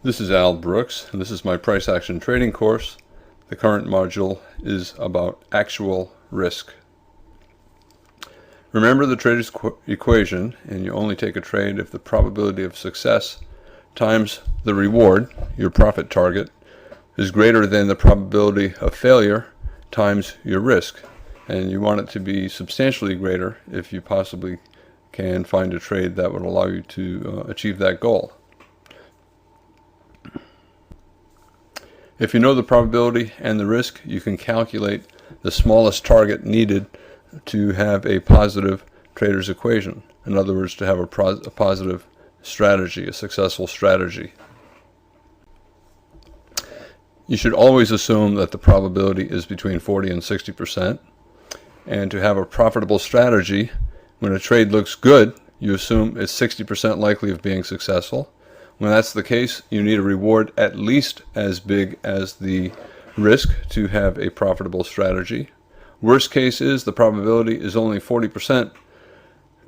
This is Al Brooks, and this is my price action trading course. The current module is about actual risk. Remember the trader's equation, and you only take a trade if the probability of success times the reward, your profit target, is greater than the probability of failure times your risk. And you want it to be substantially greater if you possibly can find a trade that would allow you to achieve that goal. If you know the probability and the risk, you can calculate the smallest target needed to have a positive trader's equation. In other words, to have a positive strategy, a successful strategy. You should always assume that the probability is between 40 and 60%. And to have a profitable strategy, when a trade looks good, you assume it's 60% likely of being successful. When that's the case, you need a reward at least as big as the risk to have a profitable strategy. Worst case is the probability is only 40%,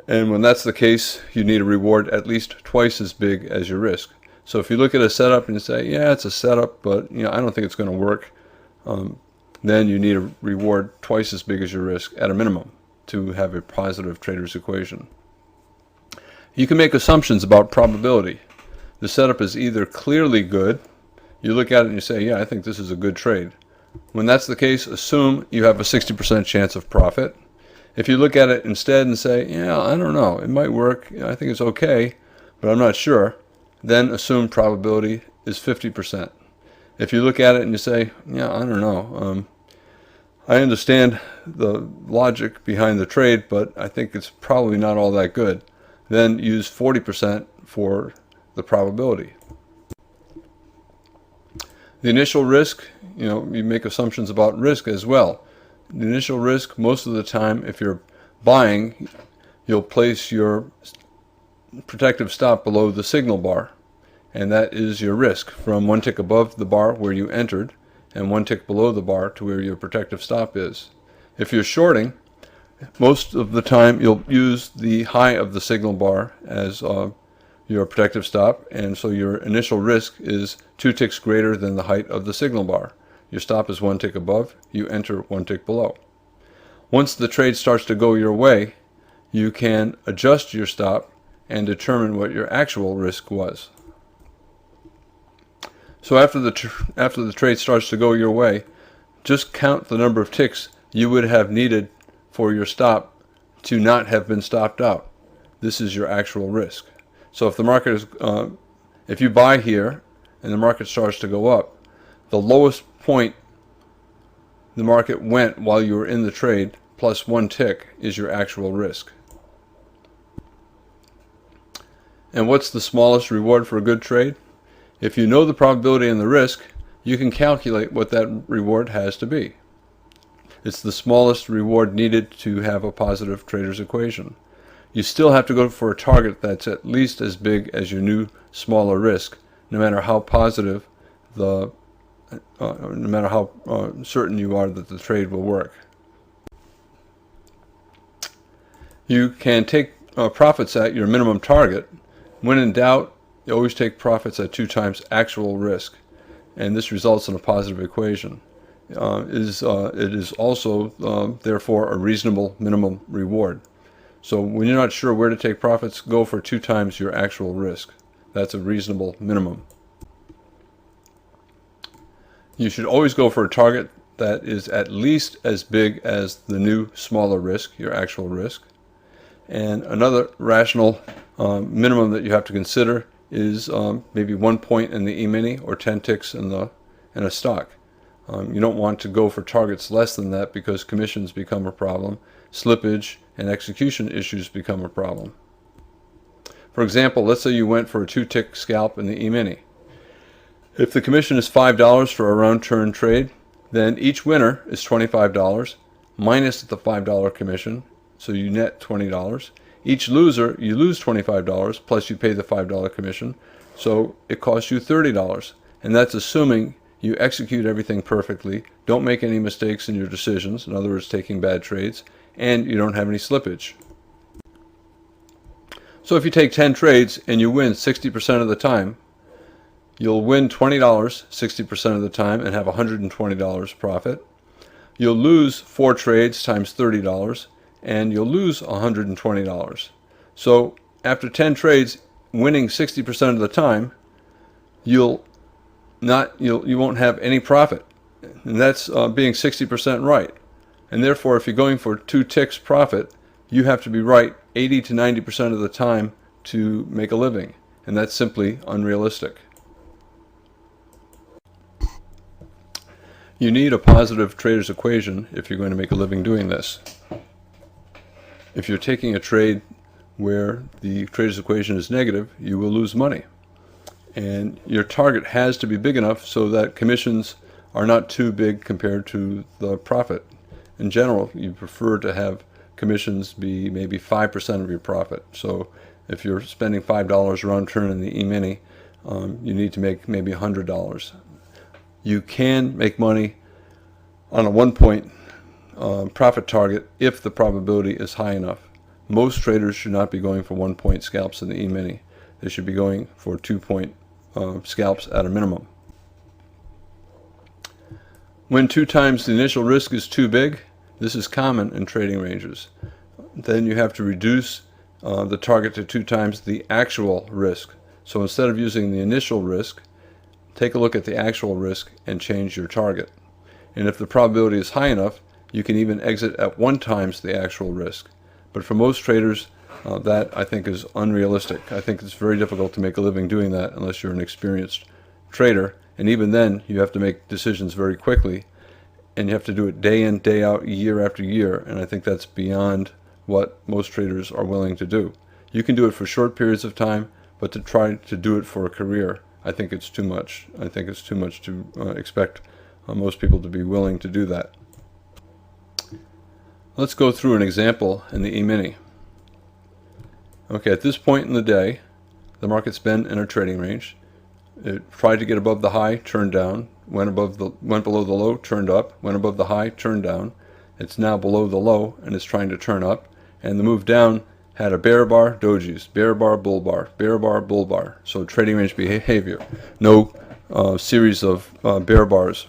and when that's the case, you need a reward at least twice as big as your risk. So if you look at a setup and you say, yeah, it's a setup, but I don't think it's going to work, then you need a reward twice as big as your risk at a minimum to have a positive trader's equation. You can make assumptions about probability. The setup is either clearly good, you look at it and you say, yeah, I think this is a good trade. When that's the case, assume you have a 60% chance of profit. If you look at it instead and say, yeah, I don't know, it might work, I think it's okay, but I'm not sure, then assume probability is 50%. If you look at it and you say, yeah, I don't know, I understand the logic behind the trade, but I think it's probably not all that good, then use 40% for the probability. The initial risk, you make assumptions about risk as well. The initial risk, most of the time, if you're buying, you'll place your protective stop below the signal bar, and that is your risk from one tick above the bar where you entered and one tick below the bar to where your protective stop is. If you're shorting, most of the time you'll use the high of the signal bar as your protective stop, and so your initial risk is 2 ticks greater than the height of the signal bar. Your stop is 1 tick above, you enter 1 tick below. Once the trade starts to go your way, you can adjust your stop and determine what your actual risk was. So after the trade starts to go your way, just count the number of ticks you would have needed for your stop to not have been stopped out. This is your actual risk. So if the market is, if you buy here and the market starts to go up, the lowest point the market went while you were in the trade plus 1 tick is your actual risk. And what's the smallest reward for a good trade? If you know the probability and the risk, you can calculate what that reward has to be. It's the smallest reward needed to have a positive trader's equation. You still have to go for a target that's at least as big as your new smaller risk, no matter how positive no matter how certain you are that the trade will work. You can take profits at your minimum target. When in doubt, you always take profits at 2 times actual risk, and this results in a positive equation. It is also therefore a reasonable minimum reward. So when you're not sure where to take profits, go for 2 times your actual risk. That's a reasonable minimum. You should always go for a target that is at least as big as the new smaller risk, your actual risk. And another rational minimum that you have to consider is maybe 1 point in the E-mini or 10 ticks in a stock. You don't want to go for targets less than that because commissions become a problem, slippage and execution issues become a problem. For example, let's say you went for a 2-tick scalp in the E-mini. If the commission is $5 for a round turn trade, then each winner is $25 minus the $5 commission, so you net $20. Each loser, you lose $25 plus you pay the $5 commission, so it costs you $30. And that's assuming you execute everything perfectly, don't make any mistakes in your decisions, in other words, taking bad trades, and you don't have any slippage. So if you take 10 trades and you win 60% of the time, You'll win $20 60% of the time and have $120 profit. You'll lose 4 trades times $30 and you'll lose $120. So after 10 trades, winning 60% of the time, you won't have any profit. And that's being 60% right. And therefore, if you're going for 2 ticks profit, you have to be right 80 to 90% of the time to make a living. And that's simply unrealistic. You need a positive trader's equation if you're going to make a living doing this. If you're taking a trade where the trader's equation is negative, you will lose money. And your target has to be big enough so that commissions are not too big compared to the profit. In general, you prefer to have commissions be maybe 5% of your profit. So if you're spending $5 round turn in the E-mini, you need to make maybe $100. You can make money on a 1-point profit target if the probability is high enough. Most traders should not be going for 1-point scalps in the E-mini. They should be going for 2-point scalps at a minimum. When 2 times the initial risk is too big, this is common in trading ranges. Then you have to reduce the target to 2 times the actual risk. So instead of using the initial risk, take a look at the actual risk and change your target. And if the probability is high enough, you can even exit at 1 times the actual risk. But for most traders, that I think is unrealistic. I think it's very difficult to make a living doing that unless you're an experienced trader. And even then, you have to make decisions very quickly. And you have to do it day in, day out, year after year. And I think that's beyond what most traders are willing to do. You can do it for short periods of time, but to try to do it for a career, I think it's too much. I think it's too much to expect most people to be willing to do that. Let's go through an example in the E-mini. Okay, at this point in the day, the market's been in a trading range. It tried to get above the high, turned down, went below the low, turned up, went above the high, turned down. It's now below the low and it's trying to turn up. And the move down had a bear bar, dojis, bear bar, bull bar, bear bar, bull bar. So trading range behavior. No series of bear bars.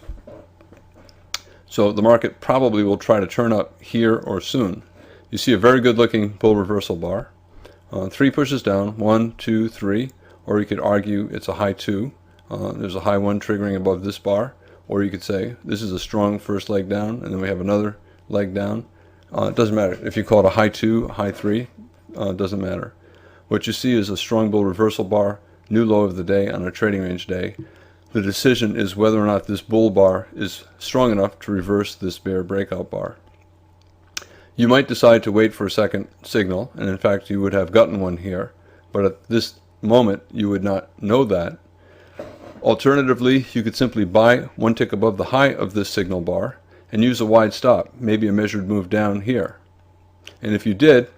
So the market probably will try to turn up here or soon. You see a very good looking bull reversal bar. 3 pushes down, 1, 2, 3, or you could argue it's a high 2. There's a high 1 triggering above this bar, or you could say this is a strong first leg down, and then we have another leg down. It doesn't matter if you call it a high 2, a high 3, it doesn't matter. What you see is a strong bull reversal bar, new low of the day on a trading range day. The decision is whether or not this bull bar is strong enough to reverse this bear breakout bar. You might decide to wait for a second signal, and in fact you would have gotten one here, but at this moment you would not know that. Alternatively, you could simply buy 1 tick above the high of this signal bar and use a wide stop, maybe a measured move down here. And if you did,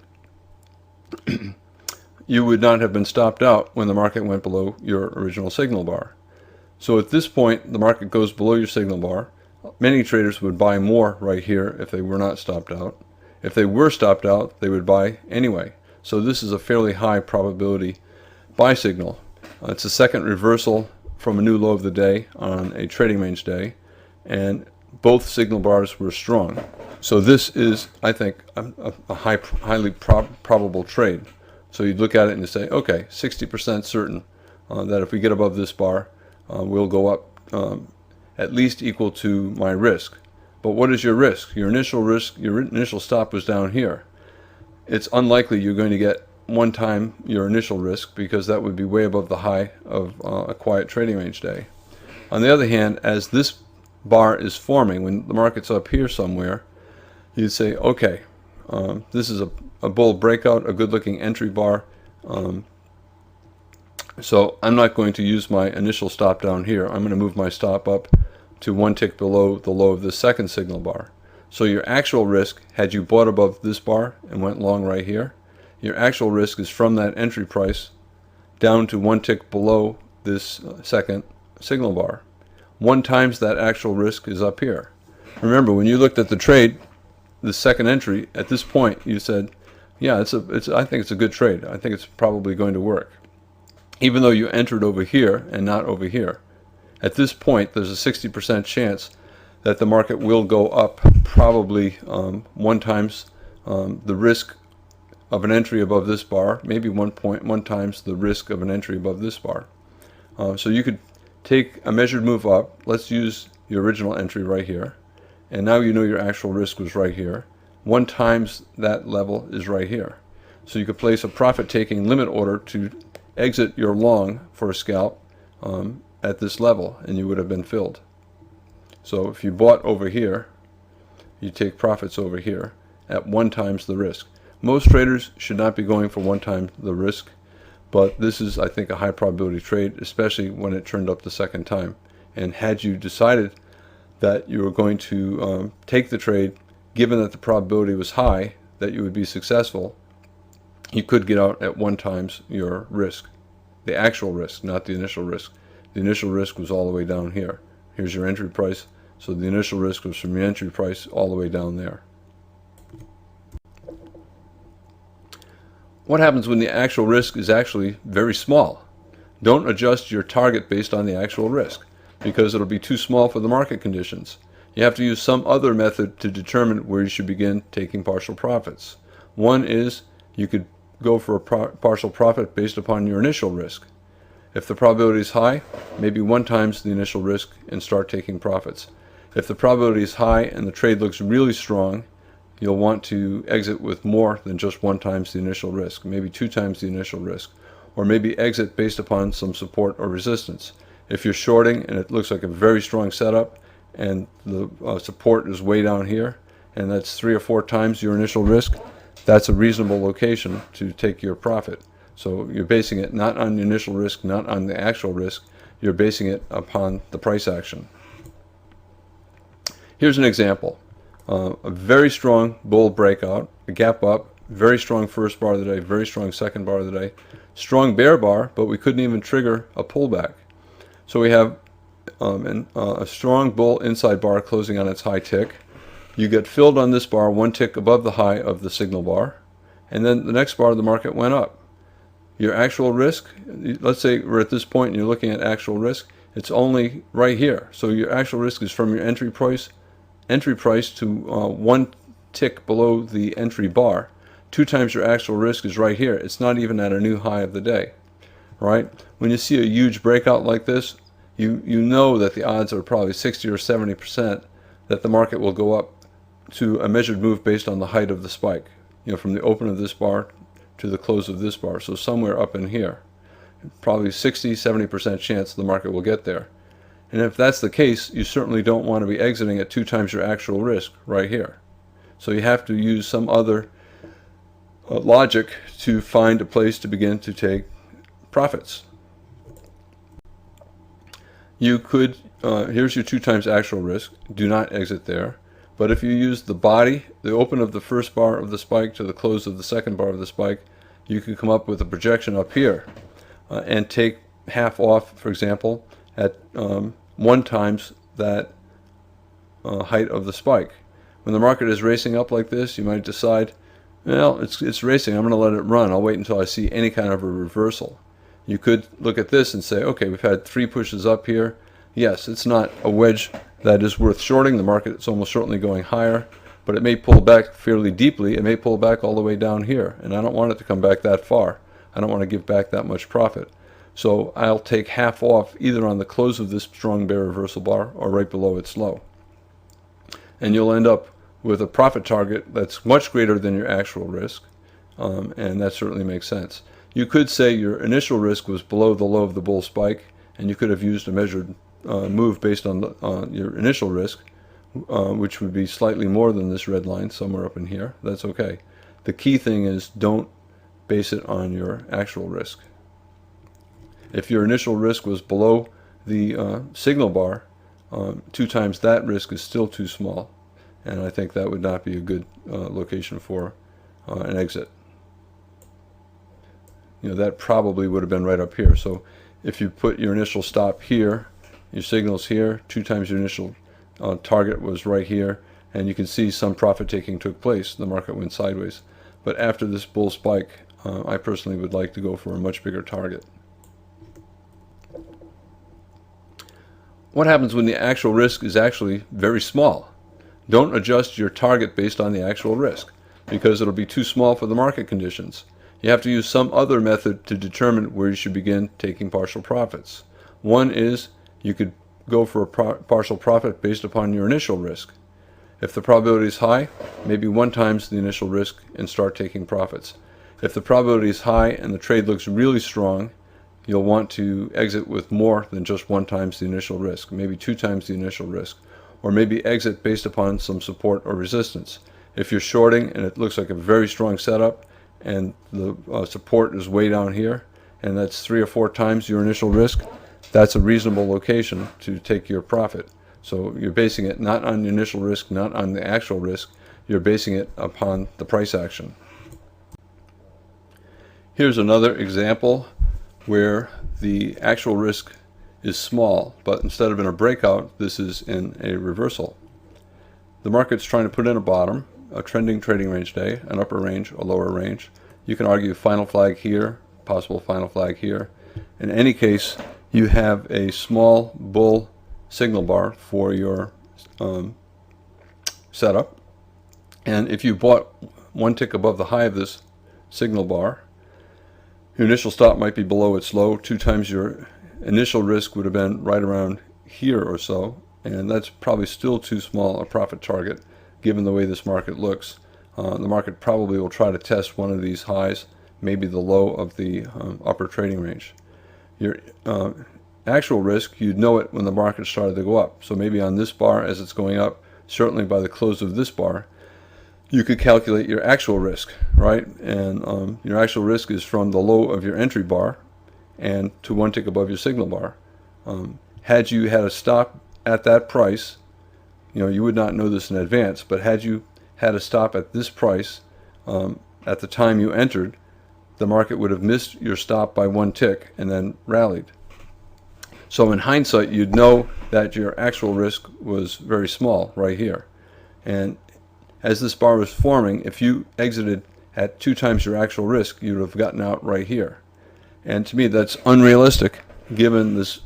you would not have been stopped out when the market went below your original signal bar. So at this point, the market goes below your signal bar. Many traders would buy more right here if they were not stopped out. If they were stopped out, they would buy anyway. So this is a fairly high probability buy signal. It's a second reversal from a new low of the day on a trading range day, and both signal bars were strong. So this is, I think, a highly probable trade. So you'd look at it and you say, okay, 60% certain that if we get above this bar, we'll go up at least equal to my risk. But what is your risk? Your initial stop was down here. It's unlikely you're going to get 1 time your initial risk, because that would be way above the high of a quiet trading range day. On the other hand, as this bar is forming, when the market's up here somewhere, you'd say, okay, this is a bull breakout, a good looking entry bar. So I'm not going to use my initial stop down here. I'm going to move my stop up to 1 tick below the low of the second signal bar. So your actual risk, had you bought above this bar and went long right here, your actual risk is from that entry price down to 1 tick below this second signal bar. 1 times that actual risk is up here. Remember, when you looked at the trade, the second entry, at this point you said, yeah, I think it's a good trade. I think it's probably going to work. even though you entered over here and not over here. At this point, there's a 60% chance that the market will go up probably 1 times the risk of an entry above this bar, maybe 1.1 times the risk of an entry above this bar. So you could take a measured move up. Let's use the original entry right here. And now you know your actual risk was right here. 1 times that level is right here. So you could place a profit-taking limit order to exit your long for a scalp at this level, and you would have been filled. So if you bought over here, you take profits over here at 1 times the risk. Most traders should not be going for 1 time the risk, but this is, I think, a high probability trade, especially when it turned up the second time. And had you decided that you were going to take the trade, given that the probability was high that you would be successful, you could get out at 1 times your risk, the actual risk, not the initial risk. The initial risk was all the way down here. Here's your entry price. So the initial risk was from your entry price all the way down there. What happens when the actual risk is actually very small? Don't adjust your target based on the actual risk, because it'll be too small for the market conditions. You have to use some other method to determine where you should begin taking partial profits. One is you could go for a partial profit based upon your initial risk. If the probability is high, maybe 1 times the initial risk and start taking profits. If the probability is high and the trade looks really strong, you'll want to exit with more than just 1 times the initial risk, maybe 2 times the initial risk, or maybe exit based upon some support or resistance. If you're shorting and it looks like a very strong setup and the support is way down here, and that's 3 or 4 times your initial risk, that's a reasonable location to take your profit. So you're basing it not on the initial risk, not on the actual risk, you're basing it upon the price action. Here's an example. A very strong bull breakout, a gap up, very strong first bar of the day, very strong second bar of the day, strong bear bar, but we couldn't even trigger a pullback. So we have a strong bull inside bar closing on its high tick. You get filled on this bar 1 tick above the high of the signal bar, and then the next bar of the market went up. Your actual risk, let's say we're at this point and you're looking at actual risk, it's only right here. So your actual risk is from your entry price to 1 tick below the entry bar. 2 times your actual risk is right here. It's not even at a new high of the day, right? When you see a huge breakout like this, you know that the odds are probably 60 or 70% that the market will go up to a measured move based on the height of the spike, from the open of this bar to the close of this bar. So somewhere up in here, probably 60, 70% chance the market will get there. And if that's the case, you certainly don't want to be exiting at 2 times your actual risk right here. So you have to use some other logic to find a place to begin to take profits. You could, here's your 2 times actual risk, do not exit there. But if you use the body, the open of the first bar of the spike to the close of the second bar of the spike, you can come up with a projection up here and take half off, for example, at 1 times that height of the spike. When the market is racing up like this, you might decide, well, it's racing, I'm going to let it run. I'll wait until I see any kind of a reversal. You could look at this and say, okay, we've had 3 pushes up here. Yes, it's not a wedge that is worth shorting. The market is almost certainly going higher, but it may pull back fairly deeply. It may pull back all the way down here, and I don't want it to come back that far. I don't want to give back that much profit. So I'll take half off either on the close of this strong bear reversal bar or right below its low. And you'll end up with a profit target that's much greater than your actual risk, and that certainly makes sense. You could say your initial risk was below the low of the bull spike, and you could have used a measured move based on your initial risk, which would be slightly more than this red line, somewhere up in here. That's okay. The key thing is don't base it on your actual risk. If your initial risk was below the signal bar, 2 times that risk is still too small, and I think that would not be a good location for an exit. That probably would have been right up here. So if you put your initial stop here, your signal's here, 2 times your initial target was right here, and you can see some profit taking took place. The market went sideways. But after this bull spike, I personally would like to go for a much bigger target. what happens when the actual risk is actually very small? Don't adjust your target based on the actual risk, because it'll be too small for the market conditions. You have to use some other method to determine where you should begin taking partial profits. One is you could go for a partial profit based upon your initial risk. If the probability is high, maybe 1 times the initial risk and start taking profits. If the probability is high and the trade looks really strong, you'll want to exit with more than just 1 times the initial risk, maybe 2 times the initial risk, or maybe exit based upon some support or resistance. If you're shorting and it looks like a very strong setup and the support is way down here, and that's 3 or 4 times your initial risk, that's a reasonable location to take your profit. So you're basing it not on the initial risk, not on the actual risk, you're basing it upon the price action. Here's another example where the actual risk is small, but instead of in a breakout, this is in a reversal. The market's trying to put in a bottom, a trending trading range day, an upper range, a lower range. You can argue final flag here, possible final flag here. In any case, you have a small bull signal bar for your setup, and if you bought 1 tick above the high of this signal bar, your initial stop might be below its low. 2 times your initial risk would have been right around here or so, and that's probably still too small a profit target given the way this market looks. The market probably will try to test one of these highs, maybe the low of the upper trading range. Your actual risk, you'd know it when the market started to go up. So maybe on this bar as it's going up, certainly by the close of this bar, you could calculate your actual risk, right? And your actual risk is from the low of your entry bar and to 1 tick above your signal bar. Had you had a stop at that price, you would not know this in advance, but had you had a stop at this price at the time you entered, the market would have missed your stop by 1 tick and then rallied. So in hindsight, you'd know that your actual risk was very small right here. And as this bar was forming, if you exited at 2 times your actual risk, you would have gotten out right here. And to me, that's unrealistic given this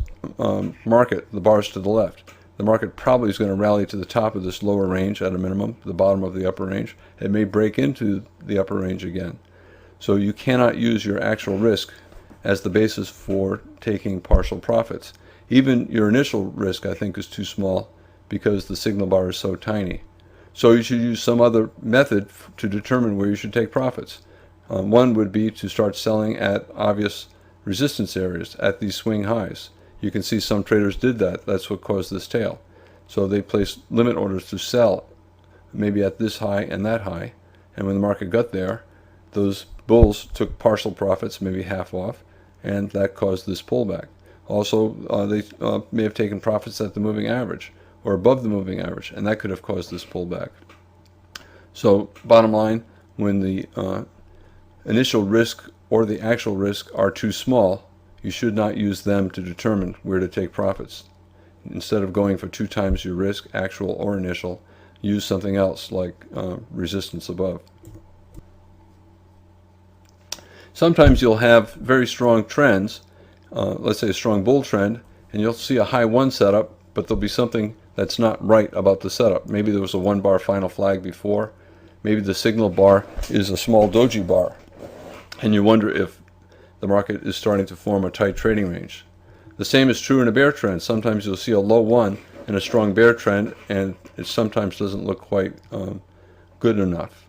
market, the bars to the left. The market probably is going to rally to the top of this lower range at a minimum, the bottom of the upper range. It may break into the upper range again. So you cannot use your actual risk as the basis for taking partial profits. Even your initial risk, I think, is too small because the signal bar is so tiny. So you should use some other method to determine where you should take profits. One would be to start selling at obvious resistance areas, at these swing highs. You can see some traders did that. That's what caused this tail. So they placed limit orders to sell, maybe at this high and that high. And when the market got there, those bulls took partial profits, maybe half off, and that caused this pullback. Also, they may have taken profits at the moving average or above the moving average, and that could have caused this pullback. So bottom line, when the initial risk or the actual risk are too small, you should not use them to determine where to take profits. Instead of going for 2 times your risk, actual or initial, use something else like resistance above. Sometimes you'll have very strong trends, let's say a strong bull trend, and you'll see a high 1 setup, but there'll be something that's not right about the setup. Maybe there was a 1 bar final flag before. Maybe the signal bar is a small doji bar, and you wonder if the market is starting to form a tight trading range. The same is true in a bear trend. Sometimes you'll see a low 1 in a strong bear trend, and it sometimes doesn't look quite good enough.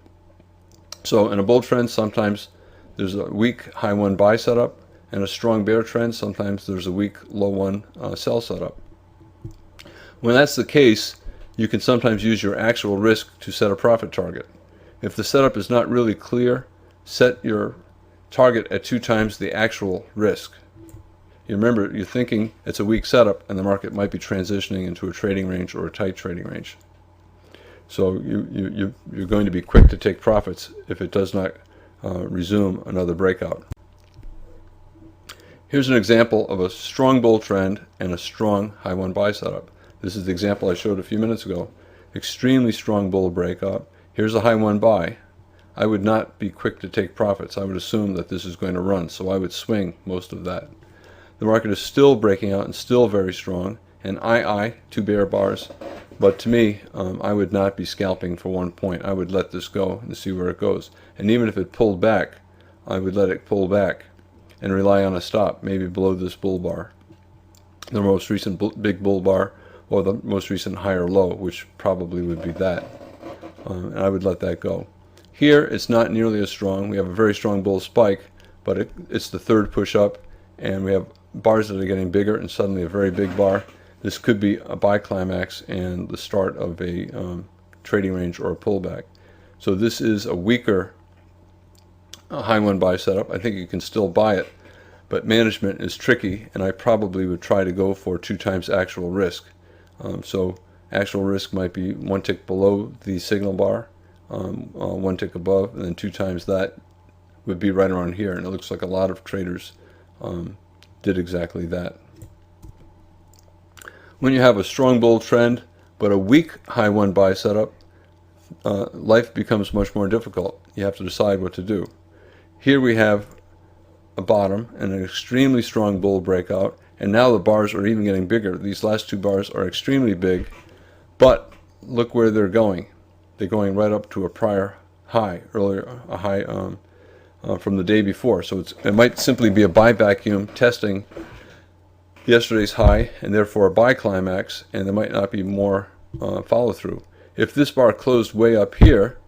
So in a bull trend, sometimes there's a weak high 1 buy setup, and a strong bear trend, sometimes there's a weak low 1 sell setup. When that's the case, you can sometimes use your actual risk to set a profit target. If the setup is not really clear, set your target at 2 times the actual risk. You remember, you're thinking it's a weak setup and the market might be transitioning into a trading range or a tight trading range. So you're going to be quick to take profits if it does not resume another breakout. Here's an example of a strong bull trend and a strong high 1 buy setup. This is the example I showed a few minutes ago. Extremely strong bull breakout. Here's a high 1 buy. I would not be quick to take profits. I would assume that this is going to run, so I would swing most of that. The market is still breaking out and still very strong, and II, 2 bear bars. But to me, I would not be scalping for 1 point. I would let this go and see where it goes. And even if it pulled back, I would let it pull back and rely on a stop, maybe below this bull bar, the most recent big bull bar, or the most recent higher low, which probably would be that. And I would let that go. Here, it's not nearly as strong. We have a very strong bull spike, but it's the third push up, and we have bars that are getting bigger and suddenly a very big bar. This could be a buy climax and the start of a trading range or a pullback. So this is a weaker high one buy setup. I think you can still buy it, but management is tricky, and I probably would try to go for 2 times actual risk. So actual risk might be 1 tick below the signal bar, 1 tick above, and then 2 times that would be right around here. And it looks like a lot of traders did exactly that. When you have a strong bull trend but a weak high one buy setup, life becomes much more difficult. You have to decide what to do. Here we have a bottom and an extremely strong bull breakout, and now the bars are even getting bigger. These last 2 bars are extremely big, but look where they're going. They're going right up to a prior high, earlier, a high from the day before. So it might simply be a buy vacuum testing yesterday's high, and therefore a buy climax, and there might not be more follow through. If this bar closed way up here,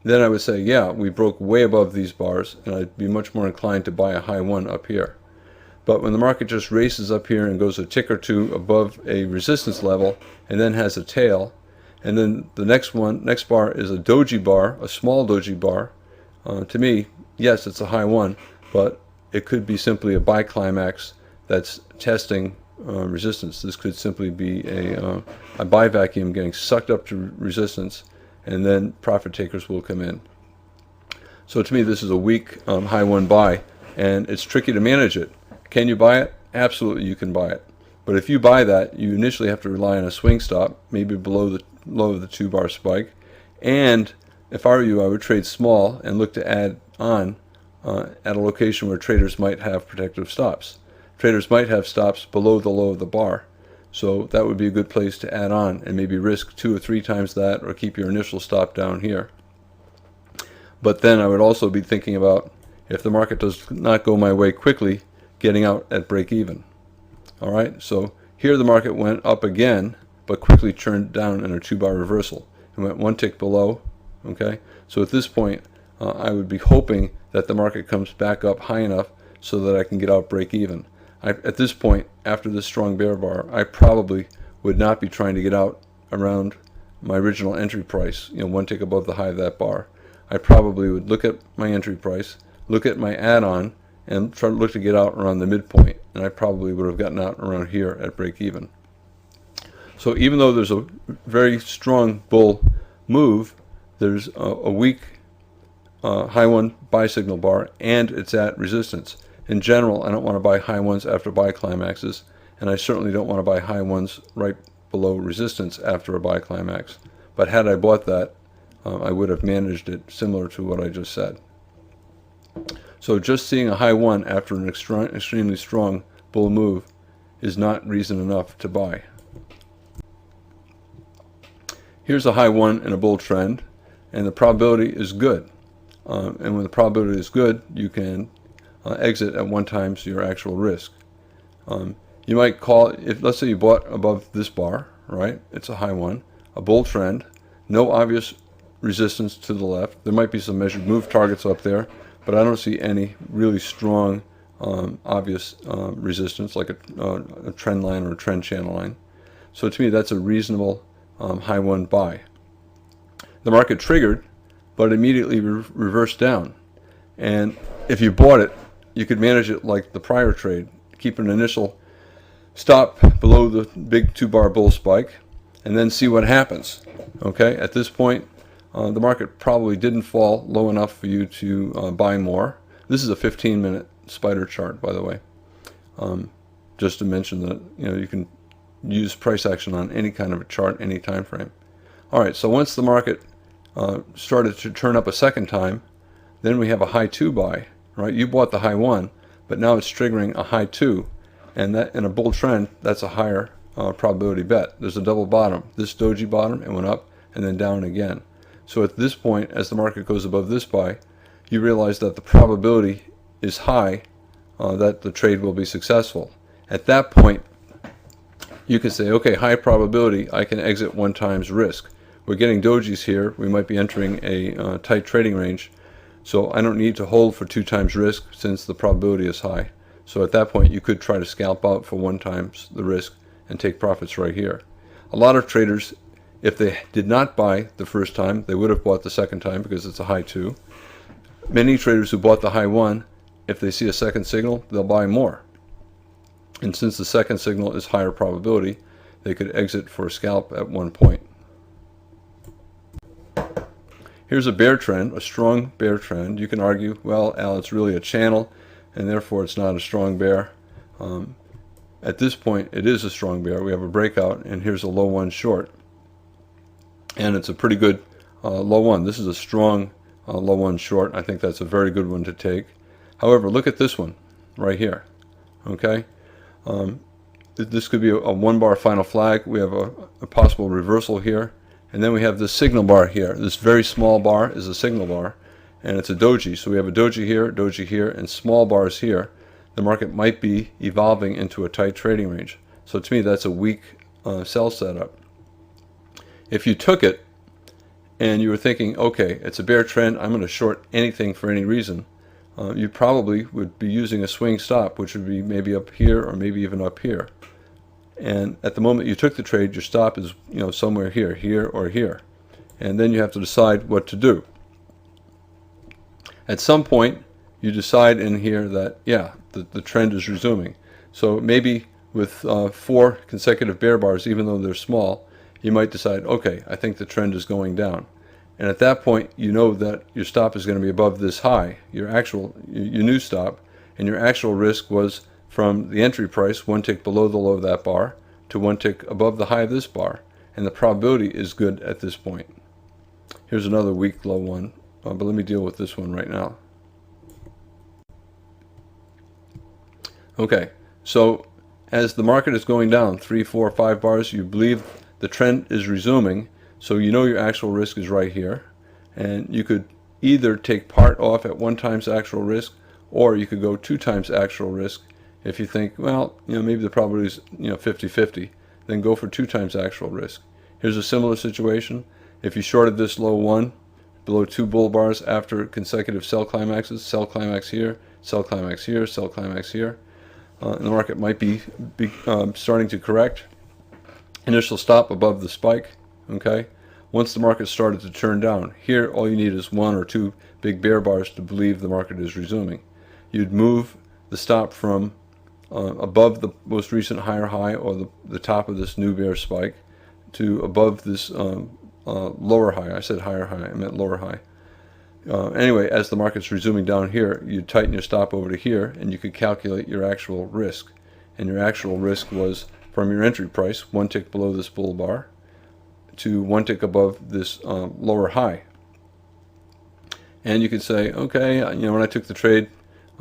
then I would say, yeah, we broke way above these bars, and I'd be much more inclined to buy a high one up here. But when the market just races up here and goes a tick or 2 above a resistance level, and then has a tail, and then the next bar is a doji bar, a small doji bar, to me, yes, it's a high one, but it could be simply a buy climax that's testing resistance. This could simply be a buy vacuum getting sucked up to resistance, and then profit takers will come in. So to me, this is a weak high one buy, and it's tricky to manage it. Can you buy it? Absolutely, you can buy it. But if you buy that, you initially have to rely on a swing stop, maybe below the low of the 2 bar spike. And if I were you, I would trade small and look to add on at a location where traders might have protective stops. Traders might have stops below the low of the bar. So that would be a good place to add on and maybe risk 2 or 3 times that, or keep your initial stop down here. But then I would also be thinking about, if the market does not go my way quickly, getting out at break even. All right, so here the market went up again, but quickly turned down in a 2 bar reversal. It went 1 tick below. Okay, so at this point, I would be hoping that the market comes back up high enough so that I can get out break even. At this point, after this strong bear bar, I probably would not be trying to get out around my original entry price, 1 tick above the high of that bar. I probably would look at my entry price, look at my add-on, and try to look to get out around the midpoint, and I probably would have gotten out around here at break even. So even though there's a very strong bull move, there's a weak high one buy signal bar, and it's at resistance. In general, I don't want to buy high ones after buy climaxes, and I certainly don't want to buy high ones right below resistance after a buy climax. But had I bought that, I would have managed it similar to what I just said. So just seeing a high one after an extremely strong bull move is not reason enough to buy. Here's a high one in a bull trend, and the probability is good. And when the probability is good, you can exit at 1 times your actual risk. You might call it, if let's say you bought above this bar, right? It's a high one, a bull trend, no obvious resistance to the left. There might be some measured move targets up there, but I don't see any really strong obvious resistance like a trend line or a trend channel line. So to me, that's a reasonable high one buy. The market triggered, but immediately reversed down. And if you bought it, you could manage it like the prior trade. Keep an initial stop below the big 2 bar bull spike, and then see what happens. Okay, at this point, the market probably didn't fall low enough for you to buy more. This is a 15-minute spider chart, by the way. Just to mention that you can use price action on any kind of a chart, any time frame. All right, so once the market started to turn up a second time, then we have a high 2 buy, right? You bought the high 1, but now it's triggering a high 2, and that in a bull trend, that's a higher probability bet. There's a double bottom. This doji bottom, it went up and then down again. So at this point, as the market goes above this buy, you realize that the probability is high that the trade will be successful. At that point, you can say, okay, high probability, I can exit 1 times risk. We're getting dojis here. We might be entering a tight trading range. So I don't need to hold for 2 times risk since the probability is high. So at that point, you could try to scalp out for 1 times the risk and take profits right here. A lot of traders, if they did not buy the first time, they would have bought the second time because it's a high 2. Many traders who bought the high 1, if they see a second signal, they'll buy more. And since the second signal is higher probability, they could exit for a scalp at 1 point. Here's a bear trend, a strong bear trend. You can argue, well, Al, it's really a channel, and therefore it's not a strong bear. At this point, it is a strong bear. We have a breakout, and here's a low 1 short. And it's a pretty good low 1. This is a strong low 1 short. I think that's a very good one to take. However, look at this one right here. Okay? This could be a 1 bar final flag. We have a possible reversal here. And then we have this signal bar here. This very small bar is a signal bar, and it's a doji. So we have a doji here, and small bars here. The market might be evolving into a tight trading range. So to me, that's a weak sell setup. If you took it and you were thinking, okay, it's a bear trend, I'm going to short anything for any reason, you probably would be using a swing stop, which would be maybe up here or maybe even up here. And at the moment you took the trade, your stop is somewhere here or here. And then you have to decide what to do. At some point, you decide in here that, yeah, the trend is resuming. So maybe with 4 consecutive bear bars, even though they're small, you might decide, okay, I think the trend is going down. And at that point, you know that your stop is going to be above this high, your new stop, and your actual risk was from the entry price, 1 tick below the low of that bar, to 1 tick above the high of this bar. And the probability is good at this point. Here's another weak low one, but let me deal with this one right now. Okay, so as the market is going down 3, 4, 5 bars, you believe the trend is resuming, so you know your actual risk is right here. And you could either take part off at 1 times actual risk, or you could go 2 times actual risk. If you think, well, maybe the probability is 50-50, then go for 2 times actual risk. Here's a similar situation. If you shorted this low 1 below 2 bull bars after consecutive sell climaxes, sell climax here, sell climax here, sell climax here, and the market might be starting to correct. Initial stop above the spike. Okay. Once the market started to turn down, here all you need is 1 or 2 big bear bars to believe the market is resuming. You'd move the stop from above the most recent higher high, or the top of this new bear spike, to above this lower high. I said higher high, I meant lower high. Anyway, as the market's resuming down here, you tighten your stop over to here, and you could calculate your actual risk. And your actual risk was from your entry price, 1 tick below this bull bar, to 1 tick above this lower high. And you could say, okay, when I took the trade,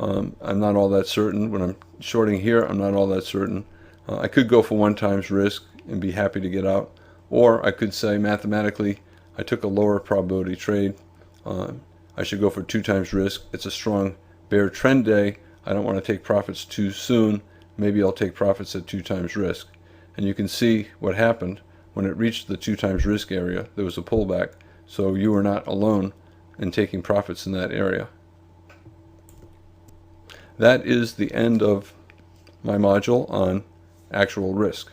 I'm not all that certain. When I'm shorting here, I'm not all that certain. I could go for 1 times risk and be happy to get out. Or I could say mathematically, I took a lower probability trade. I should go for 2 times risk. It's a strong bear trend day. I don't want to take profits too soon. Maybe I'll take profits at 2 times risk. And you can see what happened when it reached the 2 times risk area. There was a pullback. So you were not alone in taking profits in that area. That is the end of my module on actual risk.